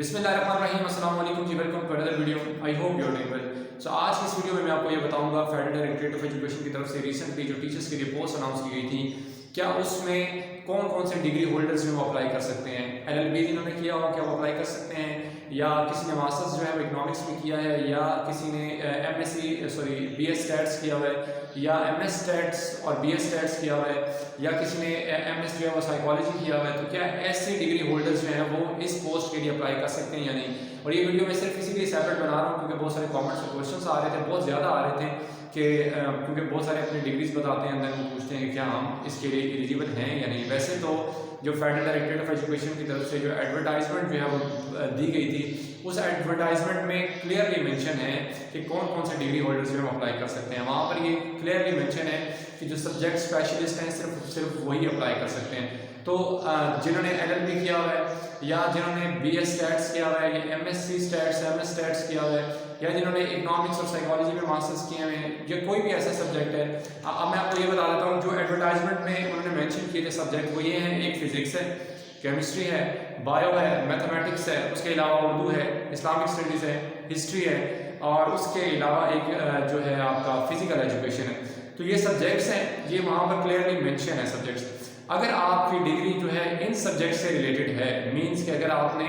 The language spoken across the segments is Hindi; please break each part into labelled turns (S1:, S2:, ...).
S1: बिस्मिल्लाहिर्रहमानिर्रहीम, अस्सलाम वालेकुम जी। Welcome to another video. I hope you are doing well. So आज की इस वीडियो में मैं आपको ये बताऊंगा फेडरल डायरेक्टरेट ऑफ एजुकेशन की तरफ से रिसेंटली जो टीचर्स के लिए पोस्ट अनाउंस की गई थी, क्या उसमें कौन कौन से डिग्री होल्डर्स जो वो अप्लाई कर सकते हैं। LLB जिन्होंने किया हो क्या वो अप्लाई कर सकते हैं, या किसी ने मास्टर्स जो है वो इकोनॉमिक्स में किया है, या किसी ने BS स्टैट्स किया हुआ है, या MS स्टैट्स और BS स्टैट्स किया हुआ है, या किसी ने MS जो है वो साइकोलॉजी किया हुआ है। तो क्या ऐसे डिग्री होल्डर्स जो हैं वो इस पोस्ट के लिए अप्लाई कर सकते हैं या नहीं। और ये वीडियो मैं सिर्फ इसीलिए सेपरेट बना रहा हूँ क्योंकि बहुत सारे कमेंट्स और क्वेश्चंस आ रहे थे, बहुत ज़्यादा आ रहे थे कि क्योंकि बहुत सारे अपनी डिग्रीज बताते हैं, अंदर वो पूछते हैं कि क्या हम इसके लिए एलिजिबल हैं या नहीं। वैसे तो जो फेडरल डायरेक्टरेट ऑफ एजुकेशन की तरफ से जो एडवर्टाइजमेंट जो है वो दी गई थी, उस एडवर्टाइजमेंट में क्लियरली मेंशन है कि कौन कौन से डिग्री होल्डर्स जो हम अप्लाई कर सकते हैं। वहाँ पर ये क्लियरली मेंशन है कि जो सब्जेक्ट स्पेशलिस्ट हैं सिर्फ वही अप्लाई कर सकते हैं। तो जिन्होंने LLB किया हुआ है, या जिन्होंने BS स्टैट्स किया हुआ है, या MSc स्टैट्स MS स्टैट्स किया हुआ है, या जिन्होंने इकोनॉमिक्स और साइकोलॉजी में मास्टर्स किए हुए हैं, या कोई भी ऐसा सब्जेक्ट है। अब मैं आपको ये बता देता हूँ जो एडवर्टाइजमेंट में उन्होंने मेंशन किए थे सब्जेक्ट, वो ये हैं, एक फिजिक्स है, केमिस्ट्री है, बायो है, मैथमेटिक्स है, उसके अलावा उर्दू है, इस्लामिक स्टडीज़ है, हिस्ट्री है, और उसके अलावा एक जो है आपका फिजिकल एजुकेशन है। तो ये सब्जेक्ट्स हैं, ये वहाँ पर क्लियरली मेंशन है सब्जेक्ट्स। अगर आपकी डिग्री जो है इन सब्जेक्ट से रिलेटेड है, मींस कि अगर आपने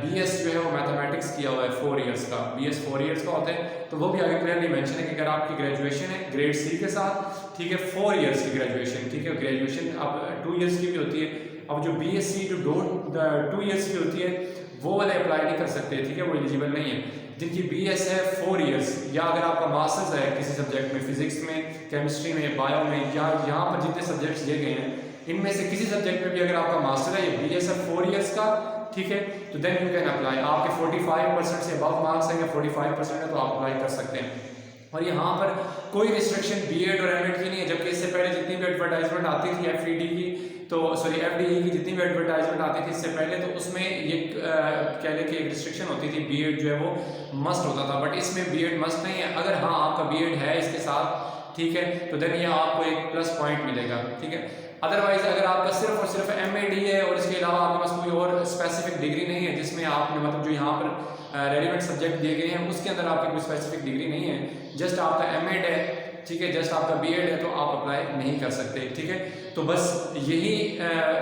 S1: BS जो है वो मैथमेटिक्स किया हुआ है 4 इयर्स का, BS 4 इयर्स का होता है, तो वो भी आगे क्लियरली मेंशन है कि अगर आपकी ग्रेजुएशन है ग्रेड C के साथ, ठीक है, 4 इयर्स की ग्रेजुएशन, ठीक है, ग्रेजुएशन अब 2 इयर्स की भी होती है। अब जो BSc जो 2 इयर्स की होती है वो वाले अप्लाई नहीं कर सकते, ठीक है, वो एलिजिबल नहीं है। जिनकी BS है 4 इयर्स, या अगर आपका मास्टर्स है किसी सब्जेक्ट में, फिजिक्स में, केमिस्ट्री में, बायो में, या यहाँ पर जितने सब्जेक्ट्स दिए गए हैं इनमें से किसी सब्जेक्ट में भी अगर आपका मास्टर है, ये BS है 4 इयर्स का, ठीक है, तो देन यू कैन अप्लाई। आपके 45% से अबव मार्क्स हैं या 45% है तो आप अप्लाई कर सकते हैं। और यहाँ पर कोई रिस्ट्रिक्शन BEd और M.Ed की नहीं है, जबकि इससे पहले जितनी भी एडवर्टाइजमेंट आती थी FED की, तो FDE की जितनी भी एडवर्टाइजमेंट आती थी इससे पहले, तो उसमें ये कह लें कि एक रिस्ट्रिक्शन होती थी, BEd जो है वो मस्ट होता था, बट इसमें BEd मस्ट नहीं है। अगर हाँ आपका BEd है इसके साथ, ठीक है, तो देन ये आपको एक प्लस पॉइंट मिलेगा, ठीक है। अदरवाइज अगर आपका सिर्फ और सिर्फ MAD है और इसके अलावा आपके पास कोई और स्पेसिफिक डिग्री नहीं है जिसमें आपने मतलब जो यहाँ पर रेलिवेंट सब्जेक्ट दिए गए हैं उसके अंदर आपकी कोई स्पेसिफिक डिग्री नहीं है, जस्ट आपका M.Ed है, ठीक है, जस्ट आपका BEd है, तो आप अप्लाई नहीं कर सकते, ठीक है। तो बस यही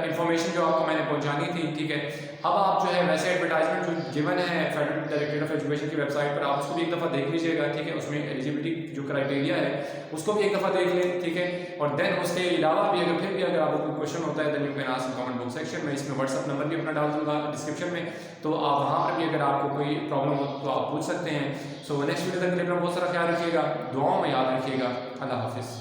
S1: इंफॉर्मेशन जो आपको मैंने पहुंचानी थी, ठीक है। अब आप जो है वैसे एडवर्टाइजमेंट जो गिवन है फेडरल डायरेक्टरेट ऑफ एजुकेशन की वेबसाइट पर, आप उसको भी एक दफ़ा देख लीजिएगा, ठीक है। उसमें एलिजिबिलिटी जो क्राइटेरिया है उसको भी एक दफ़ा देख लें, ठीक है। और देन उसके अलावा भी अगर आपको कोई क्वेश्चन होता है then you can ask comment box section में। इसमें WhatsApp नंबर भी अपना डाल दूंगा डिस्क्रिप्शन में, तो आप वहाँ पर भी अगर आपको कोई प्रॉब्लम हो तो आप पूछ सकते हैं। सो नेक्स्ट वीडियो तक के लिए अपना बहुत सारा ख्याल रखिएगा, दुआओं में याद रखिएगा। अल्लाह हाफिज़।